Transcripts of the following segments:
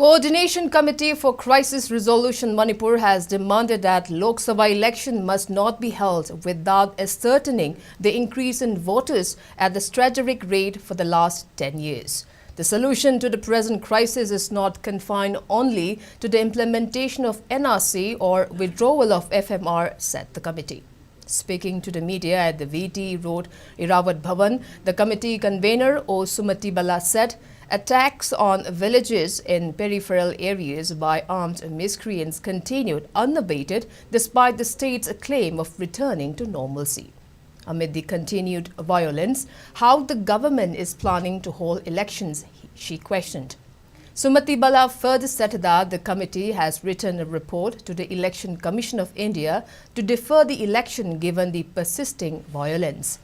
Coordination Committee for Crisis Resolution Manipur has demanded that Lok Sabha election must not be held without ascertaining the increase in voters at the strategic rate for the last 10 years. The solution to the present crisis is not confined only to the implementation of NRC or withdrawal of FMR, said the committee. Speaking to the media at the VT Road Irawat Bhavan, the committee convener O. Sumati Bala said attacks on villages in peripheral areas by armed miscreants continued unabated despite the state's claim of returning to normalcy. Amid the continued violence, how the government is planning to hold elections, she questioned. Sumati Bala further said that the committee has written a report to the Election Commission of India to defer the election given the persisting violence.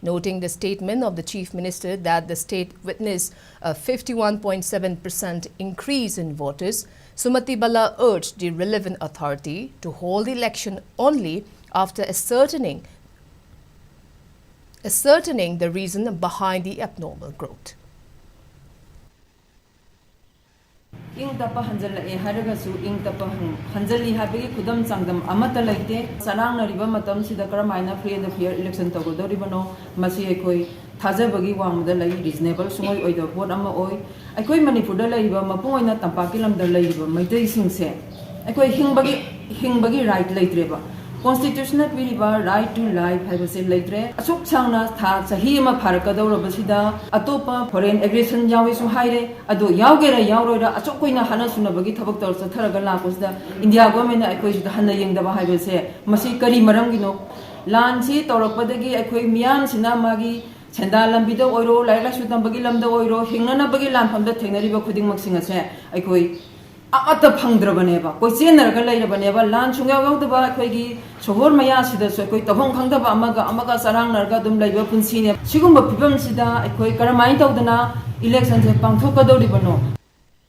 Noting the statement of the Chief Minister that the state witnessed a 51.7% increase in voters, Sumati Bala urged the relevant authority to hold the election only after ascertaining the reason behind the abnormal growth. ing tapa hanjal e haraga su ing tapa hanjali habegi kudam changdam amata laite sanang na riba matam sida karamaina free and fair election to go doribano masi ekoi thajabagi wangda lai reasonable sungoi oido vote ama oi ekoi manipur da laiba mapung oina tampakilam da laiba maitei singse ekoi hingbagi right laitreba constitutional piriba right to life haibase laitre asuk changna tha sahi ma pharakadawra basida atopa foreign aggression yawi su haire ado yawgera yawroira asuk koina hana sunabagi thabak tor tharaga la kusda india government ekoi sida hanna yengdaba haibase masi kari maramgino lan si torokpadagi ekoi miyam sina magi chenda lambida oiro laila su tambagi lamda oiro hingnana bagi lanpamda thengnariba khuding maksing ase ekoi amata phangdrabaneba koi chenarga lairabaneba lan chungyaw yawdaba ekoi sohor maya sida so ekoi tabong khangdaba amaga sarang narga dum laiba punsine sigumba pibam sida ekoi karamai tawdana election se pangthokadoribano